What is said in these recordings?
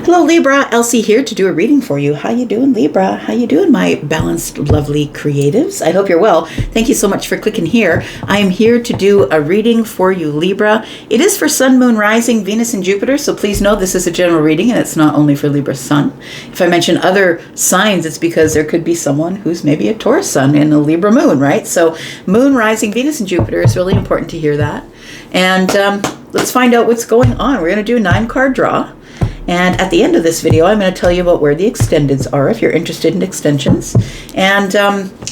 Hello Libra, Elsie here to do a reading for you. How you doing, Libra? How you doing, my balanced, lovely creatives? I hope you're well. Thank you so much for clicking here. I am here to do a reading for you, Libra. It is for Sun, Moon, Rising, Venus, and Jupiter, so please know this is a general reading and it's not only for Libra Sun. If I mention other signs, it's because there could be someone who's maybe a Taurus Sun and a Libra Moon, right? So Moon, Rising, Venus, and Jupiter is really important to hear that. And let's find out what's going on. We're going to do a 9-card draw. And at the end of this video, I'm going to tell you about where the extendeds are if you're interested in extensions. And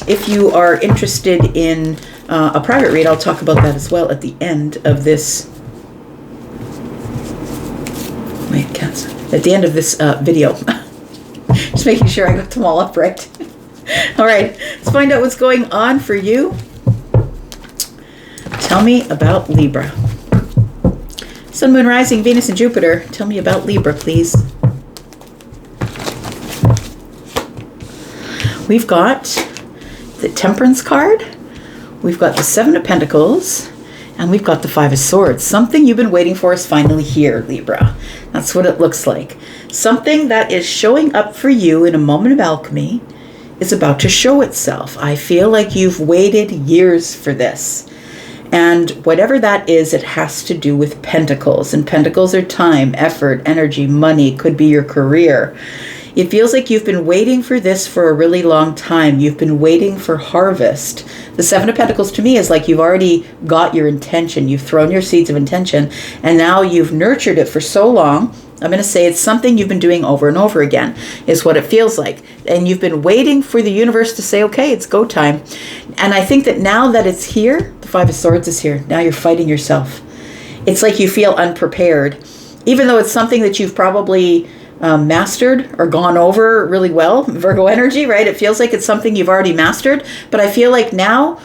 if you are interested in a private read, I'll talk about that as well at the end of this. Wait, cancel. At the end of this video. Just making sure I got them all up right. All right, let's find out what's going on for you. Tell me about Libra. Sun, Moon, Rising, Venus, and Jupiter. Tell me about Libra, please. We've got the Temperance card. We've got the 7 of Pentacles. And we've got the 5 of Swords. Something you've been waiting for is finally here, Libra. That's what it looks like. Something that is showing up for you in a moment of alchemy is about to show itself. I feel like you've waited years for this. And whatever that is, it has to do with pentacles. And pentacles are time, effort, energy, money, could be your career. It feels like you've been waiting for this for a really long time. You've been waiting for harvest. The 7 of Pentacles to me is like you've already got your intention. You've thrown your seeds of intention, and now you've nurtured it for so long. I'm going to say it's something you've been doing over and over again, is what it feels like. And you've been waiting for the universe to say, okay, it's go time. And I think that now that it's here, the 5 of Swords is here. Now you're fighting yourself. It's like you feel unprepared. Even though it's something that you've probably mastered or gone over really well, Virgo energy, right? It feels like it's something you've already mastered. But I feel like now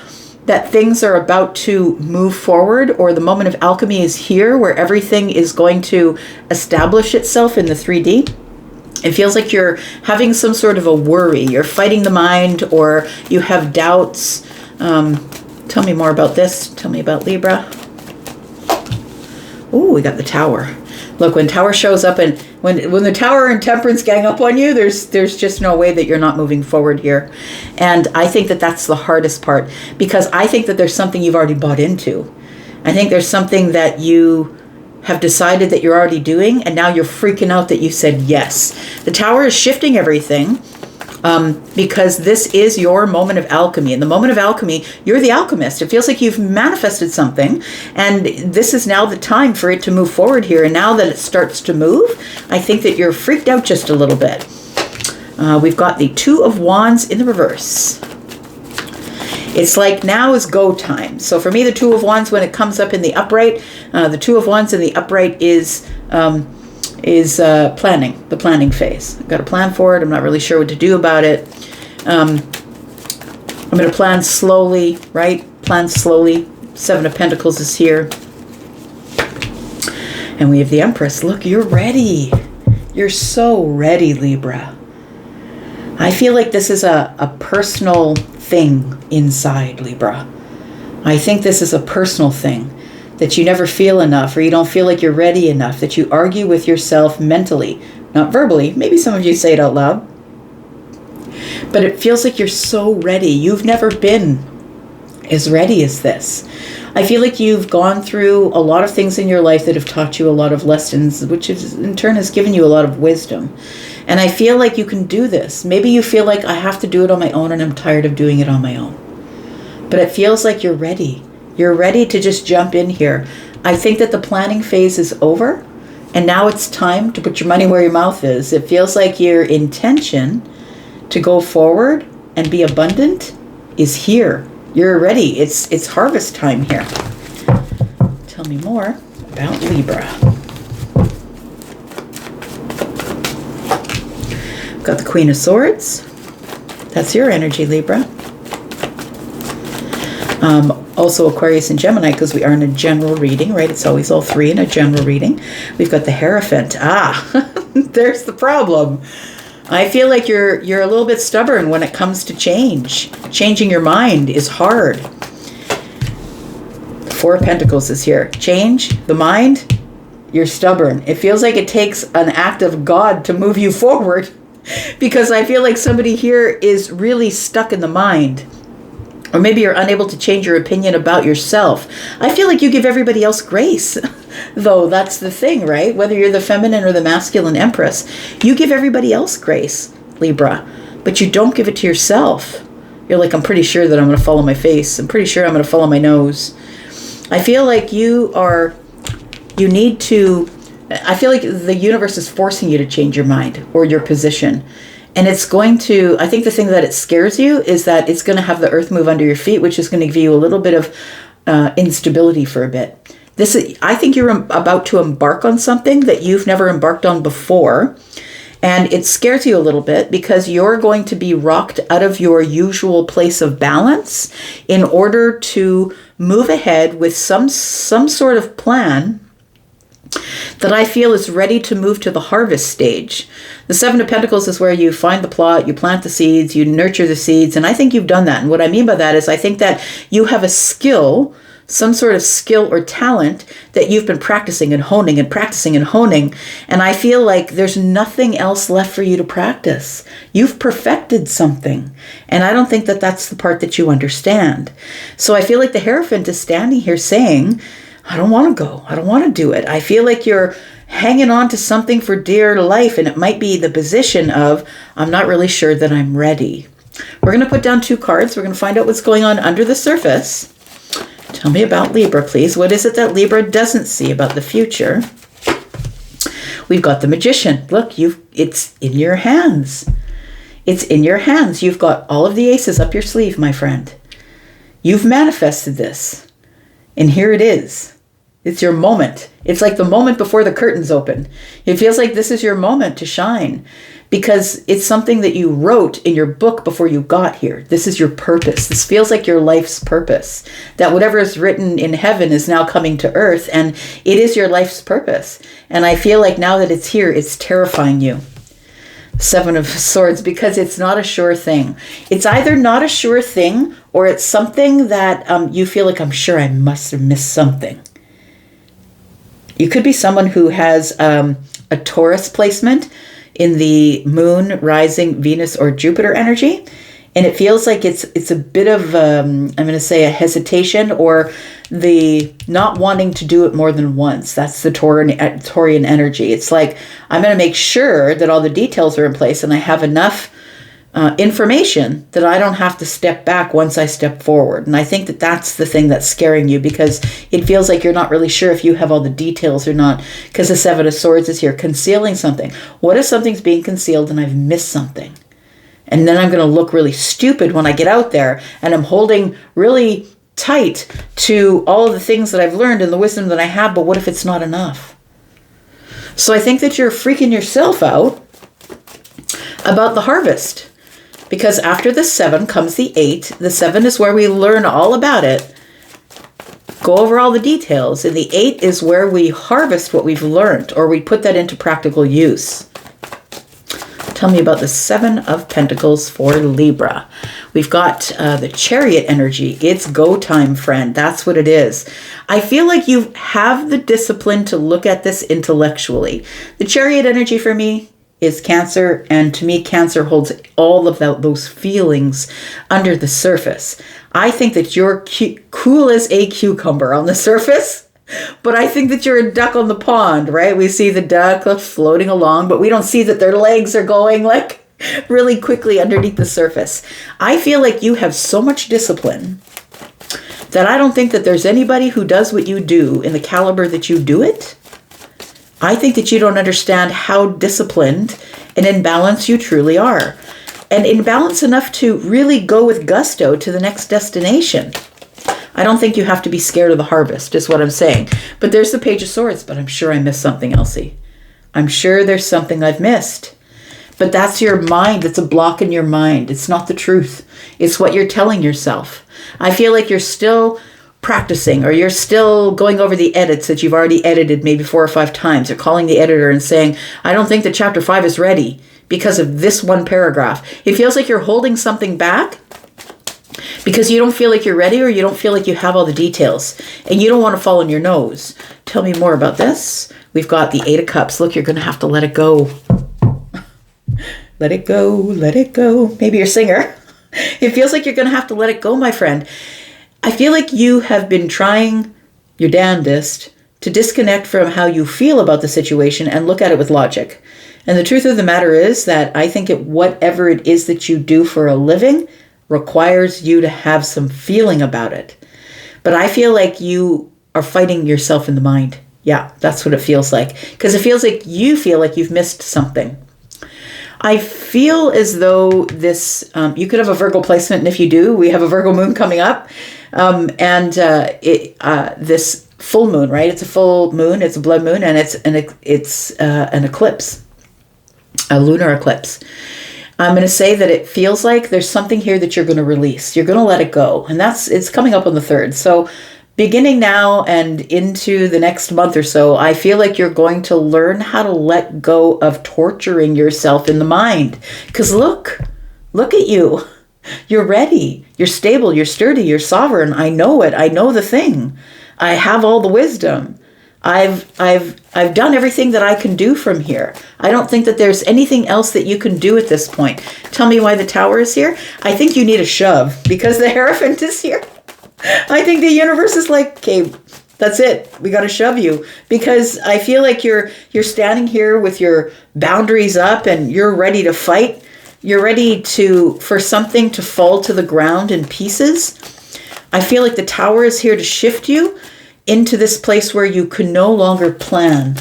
that things are about to move forward, or the moment of alchemy is here, where everything is going to establish itself in the 3D. It feels like you're having some sort of a worry. You're fighting the mind, or you have doubts. Tell me more about this. Tell me about Libra. Ooh, we got the Tower. Look, when Tower shows up, and when the Tower and Temperance gang up on you, there's just no way that you're not moving forward here. And I think that that's the hardest part, because I think that there's something you've already bought into. I think there's something that you have decided that you're already doing, and now you're freaking out that you said yes. The Tower is shifting everything, because this is your moment of alchemy. In the moment of alchemy, you're the alchemist. It feels like you've manifested something, and this is now the time for it to move forward here. And now that it starts to move, I think that you're freaked out just a little bit. We've got the 2 of Wands in the reverse. It's like now is go time. So for me, the 2 of Wands, when it comes up in the upright, the 2 of Wands in the upright is planning, the planning phase. I've got a plan for it. I'm not really sure what to do about it. I'm going to plan slowly, right? Plan slowly. 7 of Pentacles is here. And we have the Empress. Look, you're ready. You're so ready, Libra. I feel like this is a personal thing inside, Libra. I think this is a personal thing. That you never feel enough, or you don't feel like you're ready enough, that you argue with yourself mentally, not verbally. Maybe some of you say it out loud. But it feels like you're so ready. You've never been as ready as this. I feel like you've gone through a lot of things in your life that have taught you a lot of lessons, which is, in turn has given you a lot of wisdom. And I feel like you can do this. Maybe you feel like I have to do it on my own, and I'm tired of doing it on my own. But it feels like you're ready. You're ready to just jump in here. I think that the planning phase is over, and now it's time to put your money where your mouth is. It feels like your intention to go forward and be abundant is here. You're ready. It's harvest time here. Tell me more about Libra. Got the Queen of Swords. That's your energy, Libra. Also Aquarius and Gemini, because we are in a general reading, right? It's always all 3 in a general reading. We've got the Hierophant. There's the problem. I feel like you're a little bit stubborn when it comes to change. Changing your mind is hard. The 4 of Pentacles is here. Change the mind. You're stubborn. It feels like it takes an act of God to move you forward, because I feel like somebody here is really stuck in the mind. Or maybe you're unable to change your opinion about yourself. I feel like you give everybody else grace, though. That's the thing, right? Whether you're the feminine or the masculine empress, you give everybody else grace, Libra, but you don't give it to yourself. You're like, I'm pretty sure that I'm going to fall on my face. I'm pretty sure I'm going to fall on my nose. I feel like I feel like the universe is forcing you to change your mind or your position. And it's going to, I think the thing that it scares you is that it's going to have the earth move under your feet, which is going to give you a little bit of instability for a bit. I think you're about to embark on something that you've never embarked on before. And it scares you a little bit because you're going to be rocked out of your usual place of balance in order to move ahead with some sort of plan that I feel is ready to move to the harvest stage. The Seven of Pentacles is where you find the plot, you plant the seeds, you nurture the seeds, and I think you've done that. And what I mean by that is I think that you have a skill, some sort of skill or talent that you've been practicing and honing and practicing and honing, and I feel like there's nothing else left for you to practice. You've perfected something, and I don't think that that's the part that you understand. So I feel like the Hierophant is standing here saying, I don't want to go. I don't want to do it. I feel like you're hanging on to something for dear life, and it might be the position of, I'm not really sure that I'm ready. We're going to put down 2 cards. We're going to find out what's going on under the surface. Tell me about Libra, please. What is it that Libra doesn't see about the future? We've got the Magician. Look, it's in your hands. It's in your hands. You've got all of the aces up your sleeve, my friend. You've manifested this. And here it is. It's your moment. It's like the moment before the curtains open. It feels like this is your moment to shine because it's something that you wrote in your book before you got here. This is your purpose. This feels like your life's purpose. That whatever is written in heaven is now coming to earth, and it is your life's purpose. And I feel like now that it's here, it's terrifying you. Seven of Swords, because it's not a sure thing. It's either not a sure thing or it's something that you feel like, I'm sure I must have missed something. You could be someone who has a Taurus placement in the moon, rising, Venus, or Jupiter energy. And it feels like it's a bit of, I'm going to say, a hesitation or the not wanting to do it more than once. That's the Taurian energy. It's like, I'm going to make sure that all the details are in place and I have enough information that I don't have to step back once I step forward. And I think that that's the thing that's scaring you because it feels like you're not really sure if you have all the details or not, because the Seven of Swords is here, concealing something. What if something's being concealed and I've missed something? And then I'm going to look really stupid when I get out there and I'm holding really tight to all of the things that I've learned and the wisdom that I have, but what if it's not enough? So I think that you're freaking yourself out about the harvest. Because after the 7 comes the 8. The 7 is where we learn all about it, go over all the details. And the 8 is where we harvest what we've learned, or we put that into practical use. Tell me about the 7 of Pentacles for Libra. We've got the Chariot energy. It's go time, friend. That's what it is. I feel like you have the discipline to look at this intellectually. The Chariot energy for me is Cancer, and to me Cancer holds all of those feelings under the surface. I think that you're cool as a cucumber on the surface, but I think that you're a duck on the pond, right? We see the duck floating along, but we don't see that their legs are going like really quickly underneath the surface. I feel like you have so much discipline that I don't think that there's anybody who does what you do in the caliber that you do it. I think that you don't understand how disciplined and in balance you truly are. And in balance enough to really go with gusto to the next destination. I don't think you have to be scared of the harvest, is what I'm saying. But there's the Page of Swords, but I'm sure I missed something, Elsie. I'm sure there's something I've missed. But that's your mind. It's a block in your mind. It's not the truth. It's what you're telling yourself. I feel like you're still practicing, or you're still going over the edits that you've already edited maybe 4 or 5 times. You're calling the editor and saying, I don't think that chapter 5 is ready because of this one paragraph. It feels like you're holding something back because you don't feel like you're ready, or you don't feel like you have all the details, and you don't want to fall on your nose. Tell me more about this. We've got the 8 of Cups. Look, you're going to have to let it go. Let it go, let it go. Maybe you're a singer. It feels like you're going to have to let it go, my friend. I feel like you have been trying your damnedest to disconnect from how you feel about the situation and look at it with logic. And the truth of the matter is that I think whatever it is that you do for a living requires you to have some feeling about it. But I feel like you are fighting yourself in the mind. Yeah, that's what it feels like. Because it feels like you feel like you've missed something. I feel as though this, you could have a Virgo placement, and if you do, we have a Virgo moon coming up. This full moon, right? It's a full moon, it's a blood moon, and it's an eclipse, a lunar eclipse. I'm going to say that it feels like there's something here that you're going to release. You're going to let it go. And it's coming up on the 3rd. So beginning now and into the next month or so, I feel like you're going to learn how to let go of torturing yourself in the mind. Because look at you. You're ready. You're stable. You're sturdy. You're sovereign. I know it. I know the thing. I have all the wisdom. I've done everything that I can do from here. I don't think that there's anything else that you can do at this point. Tell me why the Tower is here. I think you need a shove because the Hierophant is here. I think the universe is like, okay, that's it. We got to shove you, because I feel like you're standing here with your boundaries up and you're ready to fight. You're ready for something to fall to the ground in pieces. I feel like the Tower is here to shift you into this place where you can no longer plan.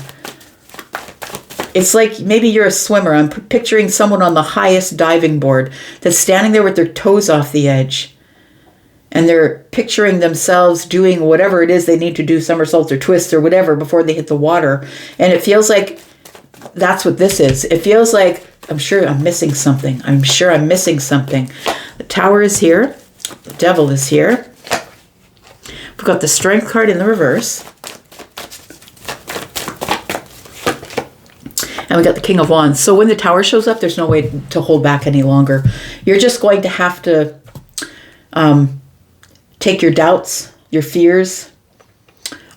It's like maybe you're a swimmer. I'm picturing someone on the highest diving board that's standing there with their toes off the edge. And they're picturing themselves doing whatever it is they need to do, somersaults or twists or whatever, before they hit the water. And it feels like that's what this is. It feels like, I'm sure I'm missing something. I'm sure I'm missing something. The Tower is here. The Devil is here. We've got the Strength card in the reverse. And we got the King of Wands. So when the Tower shows up, there's no way to hold back any longer. You're just going to have to take your doubts, your fears.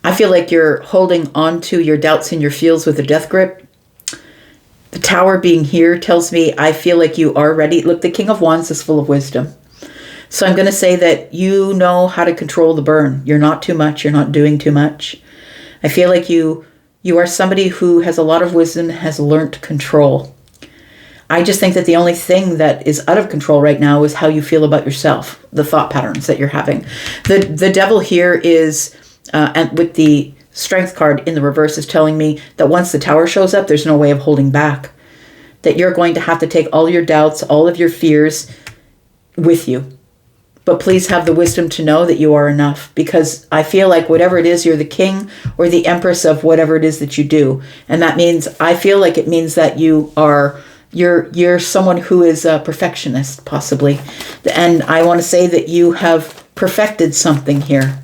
I feel like you're holding on to your doubts and your fears with a death grip. The Tower being here tells me I feel like you are ready. Look, the King of Wands is full of wisdom. So I'm going to say that you know how to control the burn. You're not too much. You're not doing too much. I feel like you are somebody who has a lot of wisdom, has learnt control. I just think that the only thing that is out of control right now is how you feel about yourself, the thought patterns that you're having. The Devil here is, and with the Strength card in the reverse, is telling me that once the Tower shows up, there's no way of holding back. That you're going to have to take all your doubts, all of your fears with you. But please have the wisdom to know that you are enough, because I feel like whatever it is, you're the king or the empress of whatever it is that you do. And that means, I feel like it means that you're someone who is a perfectionist, possibly. And I want to say that you have perfected something here.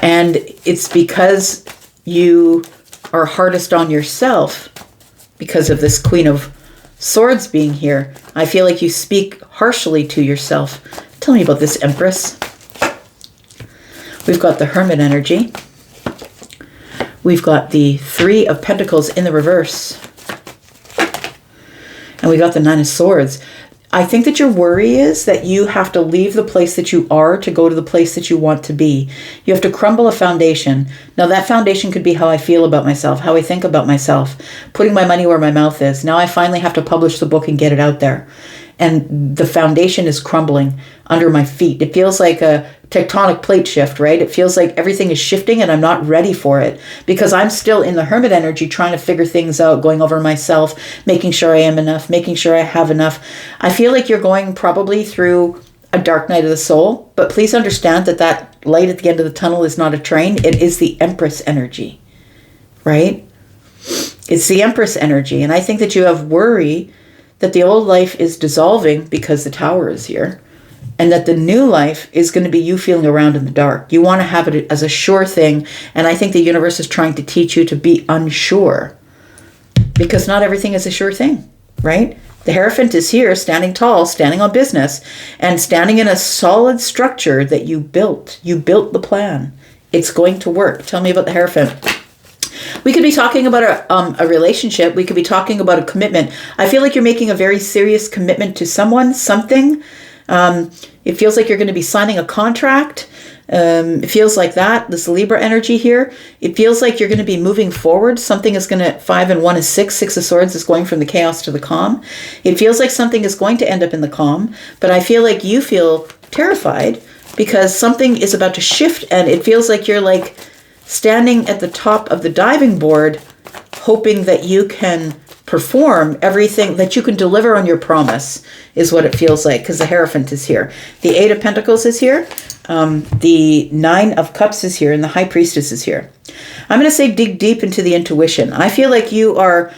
And it's because you are hardest on yourself because of this Queen of Swords being here. I feel like you speak harshly to yourself. Tell me about this Empress. We've got the Hermit energy. We've got the 3 of Pentacles in the reverse. And we got the 9 of Swords. I think that your worry is that you have to leave the place that you are to go to the place that you want to be. You have to crumble a foundation. Now that foundation could be how I feel about myself, how I think about myself, putting my money where my mouth is. Now I finally have to publish the book and get it out there. And the foundation is crumbling under my feet. It feels like a tectonic plate shift, right? It feels like everything is shifting and I'm not ready for it because I'm still in the Hermit energy trying to figure things out, going over myself, making sure I am enough, making sure I have enough. I feel like you're going probably through a dark night of the soul, but please understand that that light at the end of the tunnel is not a train. It is the Empress energy, right? It's the Empress energy. And I think that you have worry that the old life is dissolving because the Tower is here, and that the new life is going to be you feeling around in the dark. You want to have it as a sure thing, and I think the universe is trying to teach you to be unsure, because not everything is a sure thing, right? The Hierophant is here, standing tall, standing on business, and standing in a solid structure that you built. You built the plan. It's going to work. Tell me about the Hierophant. We could be talking about a relationship. We could be talking about a commitment. I feel like you're making a very serious commitment to someone, something. It feels like you're going to be signing a contract. It feels like that, this Libra energy here. It feels like you're going to be moving forward. Something is going to, 5 and 1 is 6. 6 of Swords is going from the chaos to the calm. It feels like something is going to end up in the calm, but I feel like you feel terrified because something is about to shift, and it feels like you're like standing at the top of the diving board, hoping that you can perform everything, that you can deliver on your promise, is what it feels like, because the Hierophant is here. The 8 of Pentacles is here. The 9 of Cups is here, and the High Priestess is here. I'm going to say dig deep into the intuition. I feel like you are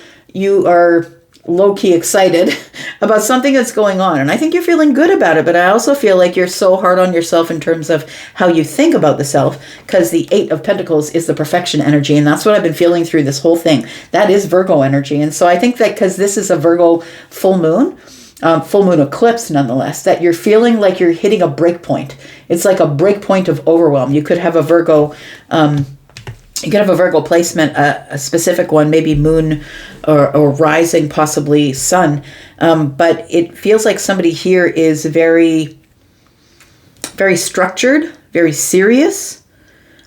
low-key excited about something that's going on, and I think you're feeling good about it, but I also feel like you're so hard on yourself in terms of how you think about the self, because the 8 of Pentacles is the perfection energy, and that's what I've been feeling through this whole thing. That is Virgo energy, and so I think that because this is a Virgo full moon eclipse nonetheless, that you're feeling like you're hitting a break point. It's like a break point of overwhelm. You could have a Virgo placement, a specific one, maybe moon or rising, possibly sun. But it feels like somebody here is very, very structured, very serious.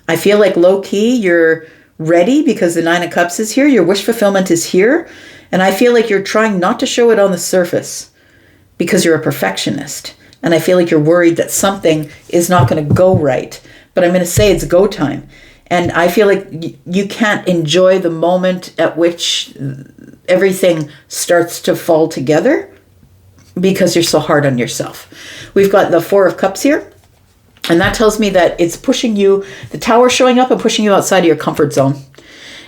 I feel like low key, you're ready because the 9 of Cups is here. Your wish fulfillment is here. And I feel like you're trying not to show it on the surface because you're a perfectionist. And I feel like you're worried that something is not going to go right. But I'm going to say it's go time. And I feel like you can't enjoy the moment at which everything starts to fall together because you're so hard on yourself. We've got the 4 of Cups here. And that tells me that it's pushing you, the Tower showing up and pushing you outside of your comfort zone.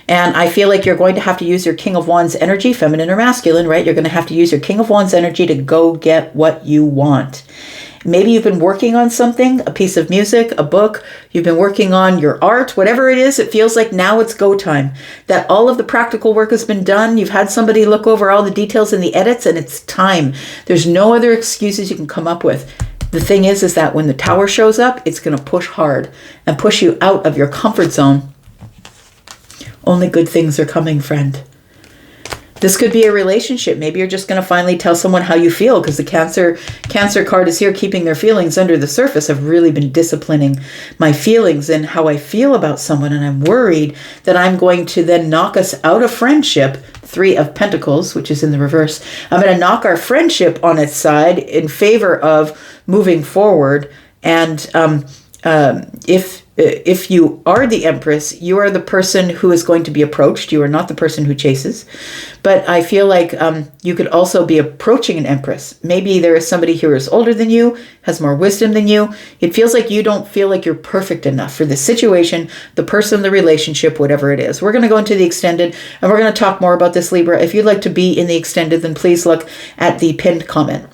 And I feel like you're going to have to use your King of Wands energy, feminine or masculine, right? You're going to have to use your King of Wands energy to go get what you want. Maybe you've been working on something, a piece of music, a book. You've been working on your art, whatever it is. It feels like now it's go time. That all of the practical work has been done. You've had somebody look over all the details and the edits, and it's time. There's no other excuses you can come up with. The thing is that when the Tower shows up, it's going to push hard and push you out of your comfort zone. Only good things are coming, friend. This could be a relationship. Maybe you're just going to finally tell someone how you feel, because the Cancer card is here keeping their feelings under the surface. I've really been disciplining my feelings and how I feel about someone, and I'm worried that I'm going to then knock us out of friendship. 3 of Pentacles, which is in the reverse. I'm going to knock our friendship on its side in favor of moving forward. And if you are the Empress, you are the person who is going to be approached. You are not the person who chases. But I feel like you could also be approaching an Empress. Maybe there is somebody who is older than you, has more wisdom than you. It feels like you don't feel like you're perfect enough for the situation, the person, the relationship, whatever it is. We're going to go into the extended, and we're going to talk more about this, Libra. If you'd like to be in the extended, then please look at the pinned comment.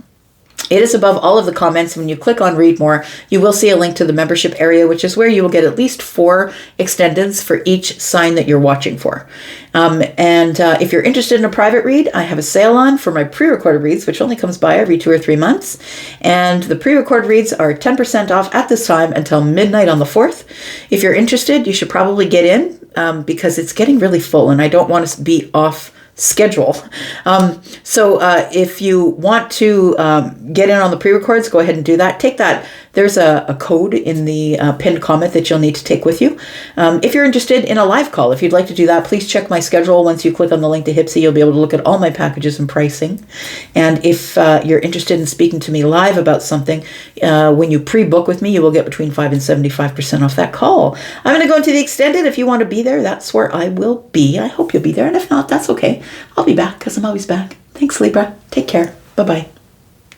It is above all of the comments. When you click on read more, you will see a link to the membership area, which is where you will get at least 4 extendeds for each sign that you're watching for. If you're interested in a private read, I have a sale on for my pre-recorded reads, which only comes by every 2 or 3 months. And the pre-recorded reads are 10% off at this time until midnight on the 4th. If you're interested, you should probably get in because it's getting really full and I don't want to be off schedule. If you want to get in on the pre-records, go ahead and do that. Take that. There's a code in the pinned comment that you'll need to take with you. If you're interested in a live call, if you'd like to do that, please check my schedule. Once you click on the link to Hypsee, you'll be able to look at all my packages and pricing. And if you're interested in speaking to me live about something, when you pre-book with me, you will get between 5 and 75% off that call. I'm going to go into the extended. If you want to be there, that's where I will be. I hope you'll be there. And if not, that's okay. I'll be back because I'm always back. Thanks, Libra. Take care. Bye-bye.